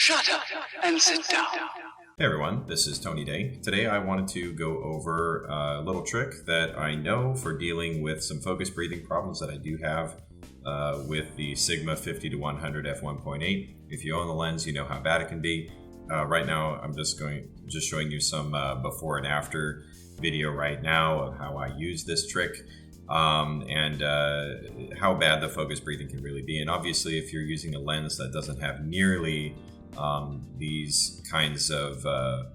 Shut up and sit down. Hey everyone, this is Tony Day. Today I wanted to go over a little trick that I know for dealing with some focus breathing problems that I do have with the Sigma 50-100 f1.8. If you own the lens, you know how bad it can be. Right now I'm just showing you some before and after video right now of how I use this trick and how bad the focus breathing can really be. And obviously if you're using a lens that doesn't have nearly these kinds of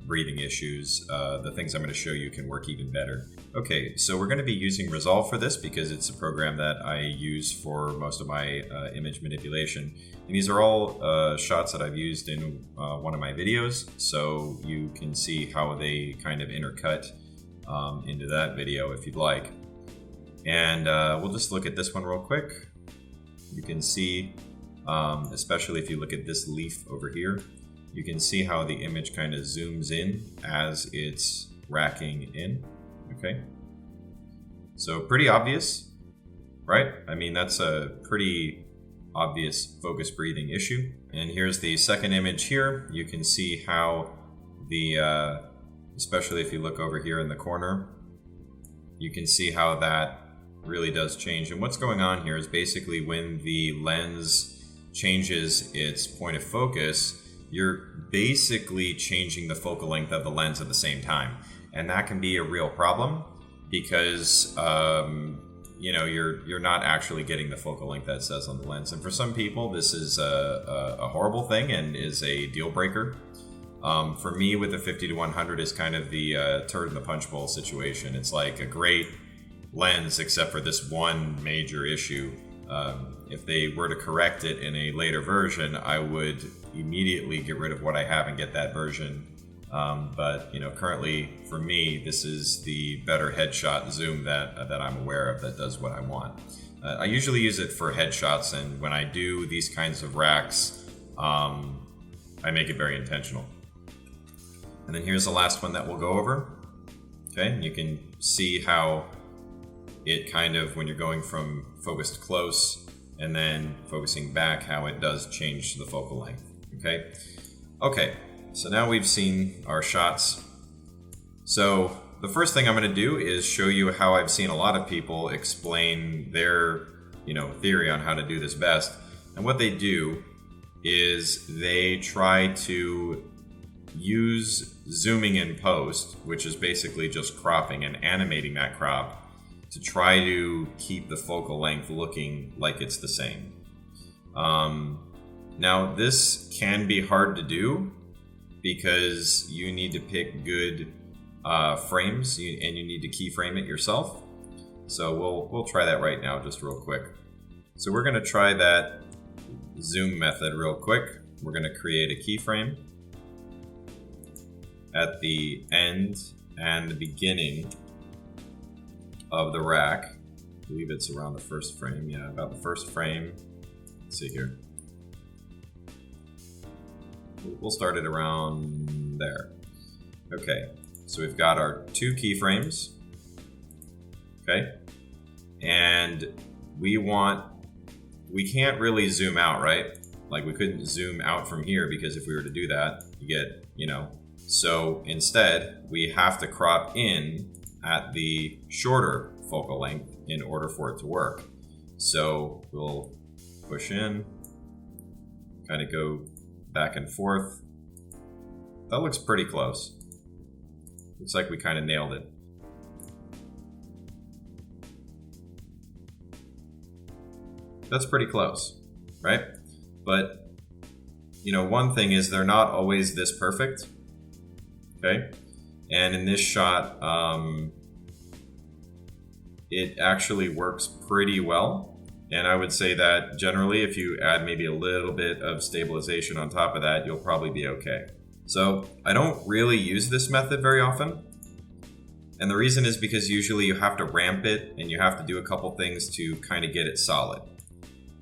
breathing issues, the things I'm going to show you can work even better. Okay, so we're going to be using Resolve for this because it's a program that I use for most of my image manipulation. And these are all shots that I've used in one of my videos, so you can see how they kind of intercut into that video if you'd like. And we'll just look at this one real quick. You can see especially if you look at this leaf over here, you can see how the image kind of zooms in as it's racking in. Okay, so pretty obvious, right? I mean, that's a pretty obvious focus breathing issue. And here's the second image here. You can see how the especially if you look over here in the corner, you can see how that really does change. And what's going on here is basically when the lens changes its point of focus, you're basically changing the focal length of the lens at the same time. And that can be a real problem because you know, you're not actually getting the focal length that it says on the lens. And for some people, this is a horrible thing and is a deal breaker. For me, with the 50-100 is kind of the turd in the punch bowl situation. It's like a great lens except for this one major issue. If they were to correct it in a later version, I would immediately get rid of what I have and get that version. But you know, currently for me, this is the better headshot zoom that I'm aware of that does what I want. I usually use it for headshots, and when I do these kinds of racks, I make it very intentional. And then here's the last one that we'll go over. Okay, and you can see how it kind of, when you're going from focused close and then focusing back, how it does change the focal length. Okay, so now we've seen our shots. So the first thing I'm going to do is show you how I've seen a lot of people explain their theory on how to do this best. And what they do is they try to use zooming in post, which is basically just cropping and animating that crop, to try to keep the focal length looking like it's the same. Now this can be hard to do because you need to pick good frames and you need to keyframe it yourself. So we'll try that right now just real quick. So we're going to try that zoom method real quick. We're going to create a keyframe at the end and the beginning of the rack. I believe it's around the first frame. Yeah, about the first frame. Let's see here. We'll start it around there. Okay, so we've got our two keyframes. Okay, and we can't really zoom out, right? Like we couldn't zoom out from here because if we were to do that, you get, so instead we have to crop in at the shorter focal length in order for it to work. So we'll push in, kind of go back and forth. That looks pretty close. Looks like we kind of nailed it. That's pretty close, right? But one thing is they're not always this perfect. Okay, and in this shot, it actually works pretty well. And I would say that generally, if you add maybe a little bit of stabilization on top of that, you'll probably be okay. So I don't really use this method very often. And the reason is because usually you have to ramp it and you have to do a couple things to kind of get it solid.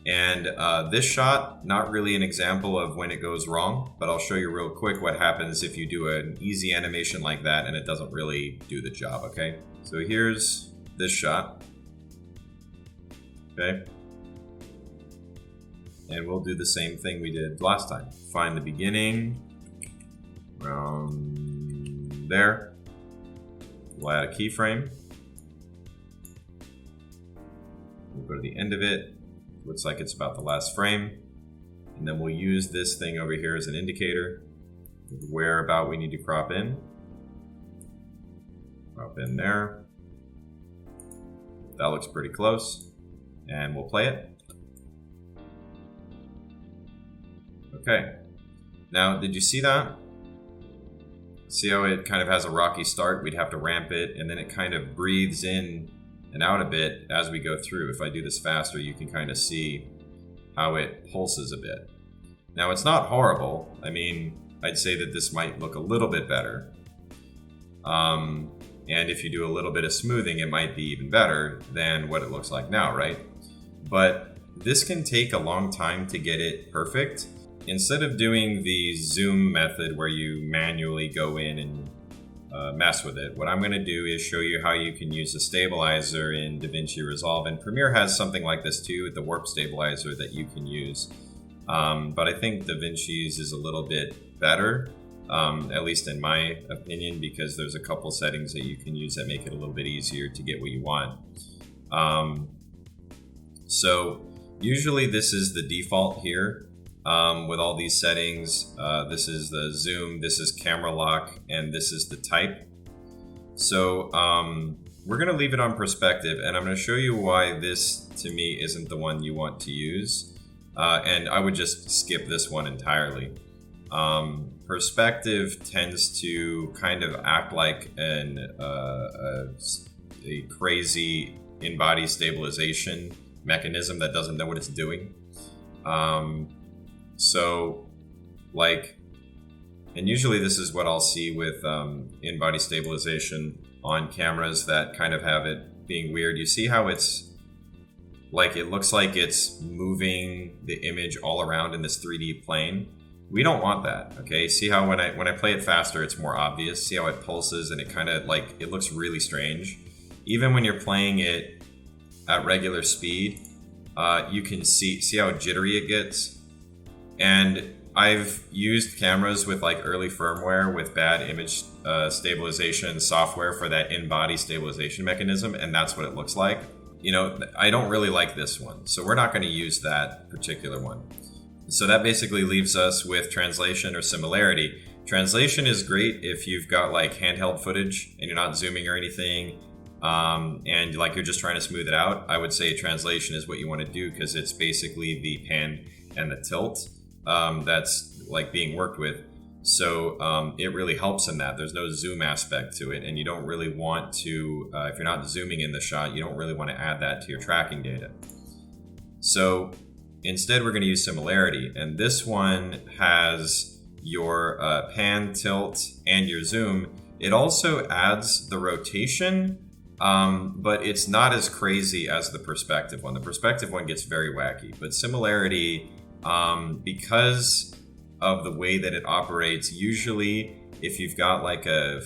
And this shot, not really an example of when it goes wrong, but I'll show you real quick what happens if you do an easy animation like that and it doesn't really do the job, okay? So here's this shot, okay? and we'll do the same thing we did last time. Find the beginning, around there. We'll add a keyframe. We'll go to the end of it. Looks like it's about the last frame. And then we'll use this thing over here as an indicator of where about we need to crop in. Crop in there. That looks pretty close. And we'll play it. Okay. Now, did you see that? See how it kind of has a rocky start? We'd have to ramp it, and then it kind of breathes in and out a bit as we go through. If I do this faster, you can kind of see how it pulses a bit. Now, it's not horrible. I mean, I'd say that this might look a little bit better. And if you do a little bit of smoothing, it might be even better than what it looks like now, right? But this can take a long time to get it perfect. Instead of doing the zoom method where you manually go in and mess with it, what I'm going to do is show you how you can use a stabilizer in DaVinci Resolve. And Premiere has something like this too, with the warp stabilizer that you can use. But I think DaVinci's is a little bit better, at least in my opinion, because there's a couple settings that you can use that make it a little bit easier to get what you want. So usually this is the default here. With all these settings, this is the zoom, this is camera lock, and this is the type. So we're going to leave it on perspective, and I'm going to show you why this to me isn't the one you want to use. And I would just skip this one entirely. Perspective tends to kind of act like a crazy in-body stabilization mechanism that doesn't know what it's doing. So, like, and usually this is what I'll see with in-body stabilization on cameras that kind of have it being weird. You see how it's, like, it looks like it's moving the image all around in this 3D plane. We don't want that, okay? See how when I play it faster, it's more obvious. See how it pulses and it kind of, like, it looks really strange. Even when you're playing it at regular speed, you can see how jittery it gets. And I've used cameras with like early firmware with bad image stabilization software for that in-body stabilization mechanism, and that's what it looks like. You know, I don't really like this one, so we're not going to use that particular one. So that basically leaves us with translation or similarity. Translation is great if you've got like handheld footage and you're not zooming or anything, and like you're just trying to smooth it out. I would say translation is what you want to do because it's basically the pan and the tilt that's like being worked with. So it really helps in that. There's no zoom aspect to it, and you don't really want to, if you're not zooming in the shot, you don't really want to add that to your tracking data. So instead we're going to use similarity, and this one has your pan, tilt, and your zoom. It also adds the rotation, but it's not as crazy as the perspective one. The perspective one gets very wacky, but similarity, because of the way that it operates, usually if you've got like a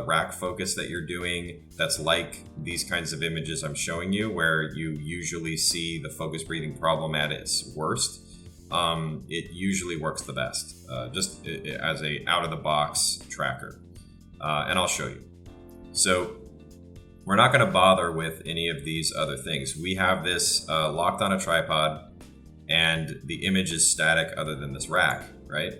rack focus that you're doing that's like these kinds of images I'm showing you, where you usually see the focus breathing problem at its worst, it usually works the best, just as a out-of-the-box tracker. And I'll show you. So we're not going to bother with any of these other things. We have this locked on a tripod, and the image is static other than this rack, right?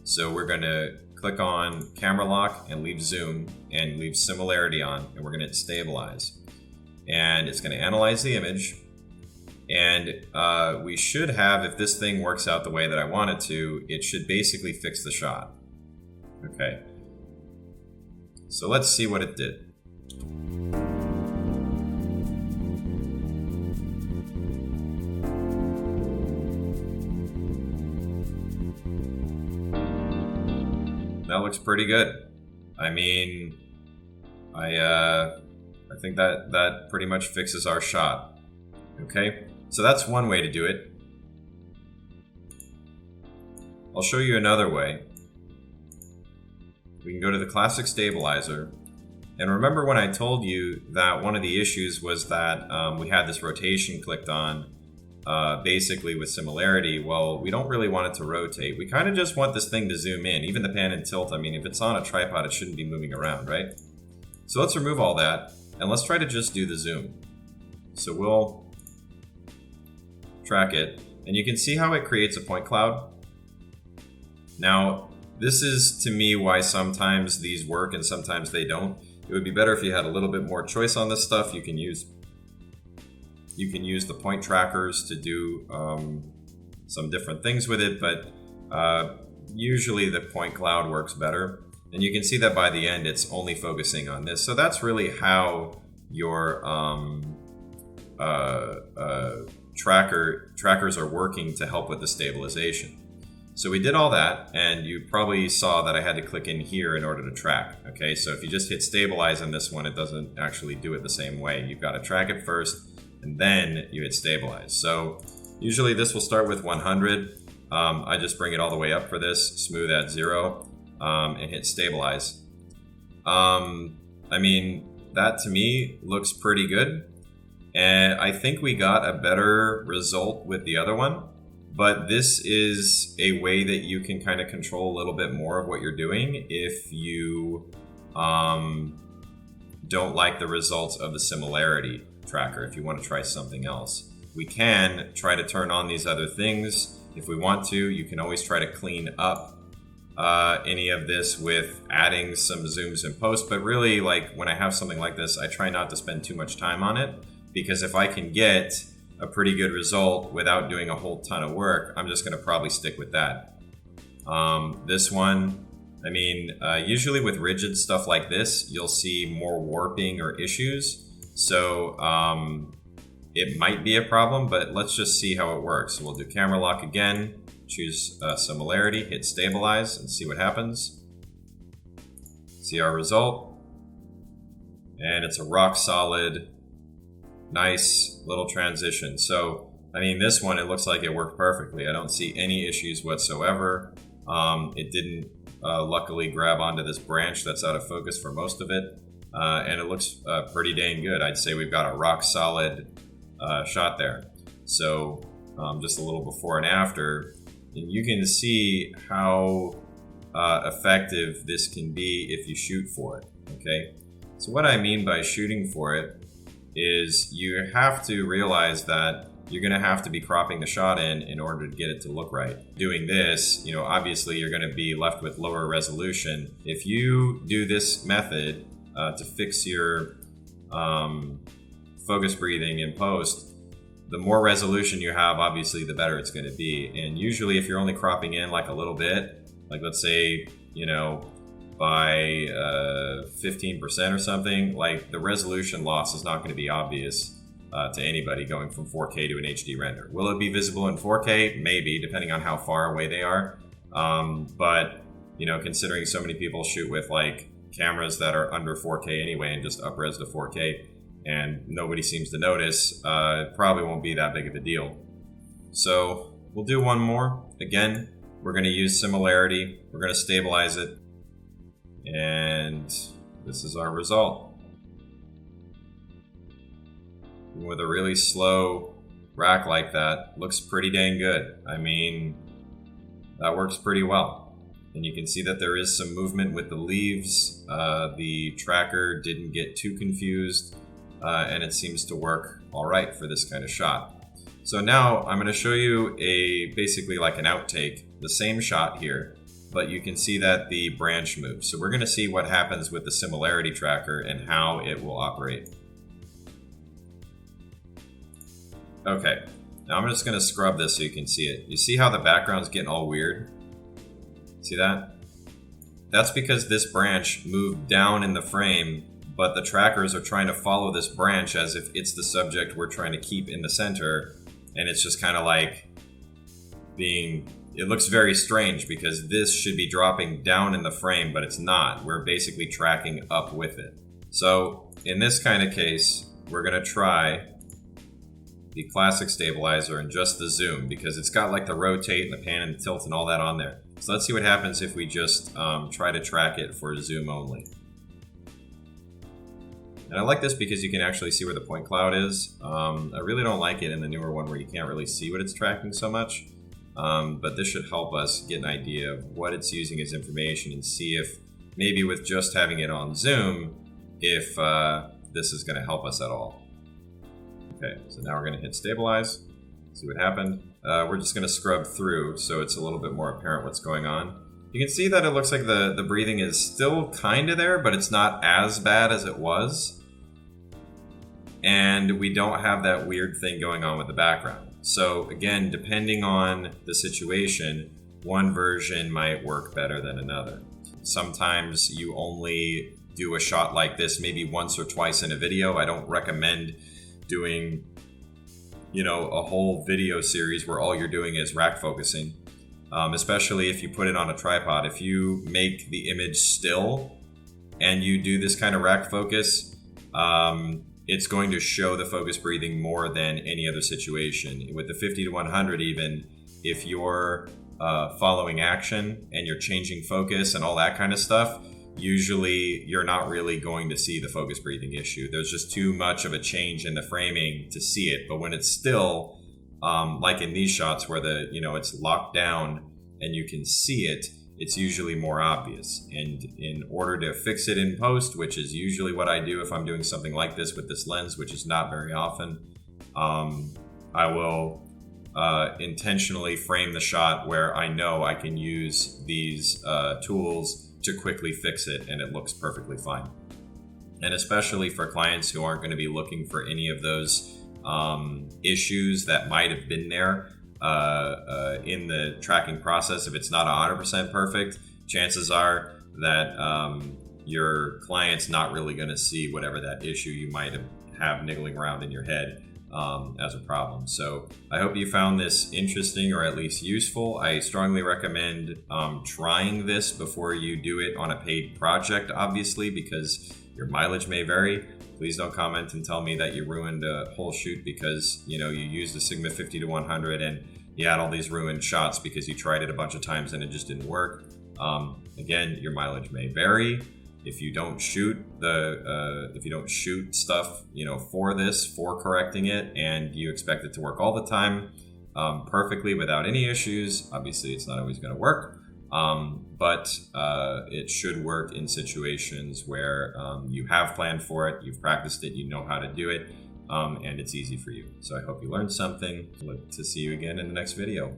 So we're going to click on camera lock and leave zoom and leave similarity on, and we're going to hit stabilize. And it's going to analyze the image. And we should have, if this thing works out the way that I want it to, it should basically fix the shot. Okay. So let's see what it did. That looks pretty good. I mean, I think that pretty much fixes our shot. Okay, so that's one way to do it. I'll show you another way. We can go to the classic stabilizer, and remember when I told you that one of the issues was that we had this rotation clicked on. basically with similarity, well, we don't really want it to rotate. We kind of just want this thing to zoom in. Even the pan and tilt, I mean, if it's on a tripod, it shouldn't be moving around, right? So let's remove all that, and let's try to just do the zoom. So we'll track it, and you can see how it creates a point cloud. Now, this is, to me, why sometimes these work and sometimes they don't. It would be better if you had a little bit more choice on this stuff. You can use the point trackers to do some different things with it, but usually the point cloud works better. And you can see that by the end, it's only focusing on this. So that's really how your trackers are working to help with the stabilization. So we did all that, and you probably saw that I had to click in here in order to track. Okay, so if you just hit stabilize on this one, it doesn't actually do it the same way. You've got to track it first, and then you hit stabilize. So usually this will start with 100. I just bring it all the way up for this, smooth at 0, and hit stabilize. I mean, that to me looks pretty good. And I think we got a better result with the other one. But this is a way that you can kind of control a little bit more of what you're doing if you don't like the results of the similarity tracker, if you want to try something else. We can try to turn on these other things if we want to. You can always try to clean up any of this with adding some zooms in post. But really, like when I have something like this, I try not to spend too much time on it, because if I can get a pretty good result without doing a whole ton of work, I'm just going to probably stick with that. This one, I mean, usually with rigid stuff like this, you'll see more warping or issues. So it might be a problem, but let's just see how it works. So we'll do camera lock again, choose similarity, hit stabilize, and see what happens. See our result. And it's a rock solid, nice little transition. So, I mean, this one, it looks like it worked perfectly. I don't see any issues whatsoever. It didn't luckily grab onto this branch that's out of focus for most of it. And it looks pretty dang good. I'd say we've got a rock solid shot there. So, just a little before and after. And you can see how effective this can be if you shoot for it, okay? So what I mean by shooting for it is you have to realize that you're going to have to be cropping the shot in order to get it to look right. Doing this, you know, obviously you're going to be left with lower resolution. If you do this method to fix your focus breathing in post, the more resolution you have, obviously, the better it's going to be. And usually if you're only cropping in like a little bit, like let's say, you know, by 15% or something, like the resolution loss is not going to be obvious to anybody going from 4K to an HD render. Will it be visible in 4K? Maybe, depending on how far away they are. But, you know, considering so many people shoot with like cameras that are under 4K anyway and just up-res to 4K, and nobody seems to notice, it probably won't be that big of a deal. So we'll do one more. Again, we're going to use similarity. We're going to stabilize it. And this is our result. With a really slow rack like that, looks pretty dang good. I mean, that works pretty well. And you can see that there is some movement with the leaves. The tracker didn't get too confused, and it seems to work all right for this kind of shot. So now I'm going to show you basically like an outtake, the same shot here, but you can see that the branch moves. So we're going to see what happens with the similarity tracker and how it will operate. Okay, now I'm just going to scrub this so you can see it. You see how the background's getting all weird? See that? That's because this branch moved down in the frame, but the trackers are trying to follow this branch as if it's the subject we're trying to keep in the center, and it's just kind of like it looks very strange because this should be dropping down in the frame, but it's not. We're basically tracking up with it. So in this kind of case, we're going to try the classic stabilizer and just the zoom, because it's got like the rotate and the pan and the tilt and all that on there. So let's see what happens if we just try to track it for zoom only. And I like this because you can actually see where the point cloud is. I really don't like it in the newer one where you can't really see what it's tracking so much. But this should help us get an idea of what it's using as information and see if maybe with just having it on zoom, if this is going to help us at all. Okay, so now we're going to hit stabilize, see what happened. We're just going to scrub through so it's a little bit more apparent what's going on. You can see that it looks like the breathing is still kind of there, but it's not as bad as it was. And we don't have that weird thing going on with the background. So again, depending on the situation, one version might work better than another. Sometimes you only do a shot like this maybe once or twice in a video. I don't recommend doing, a whole video series where all you're doing is rack focusing. Especially if you put it on a tripod. If you make the image still and you do this kind of rack focus, it's going to show the focus breathing more than any other situation. With the 50-100 even, if you're following action and you're changing focus and all that kind of stuff, usually you're not really going to see the focus breathing issue. There's just too much of a change in the framing to see it. But when it's still, like in these shots where it's locked down and you can see it, it's usually more obvious. And in order to fix it in post, which is usually what I do if I'm doing something like this with this lens, which is not very often, I will intentionally frame the shot where I know I can use these tools to quickly fix it and it looks perfectly fine. And especially for clients who aren't going to be looking for any of those issues that might have been there in the tracking process. If it's not 100% perfect, chances are that your client's not really going to see whatever that issue you might have niggling around in your head as a problem. So I hope you found this interesting or at least useful. I strongly recommend trying this before you do it on a paid project, obviously, because your mileage may vary. Please don't comment and tell me that you ruined a whole shoot because you used the Sigma 50-100 and you had all these ruined shots because you tried it a bunch of times and it just didn't work. Again, your mileage may vary. If you don't shoot stuff, for correcting it, and you expect it to work all the time perfectly without any issues, obviously it's not always going to work. But it should work in situations where you have planned for it, you've practiced it, you know how to do it, and it's easy for you. So I hope you learned something. Look to see you again in the next video.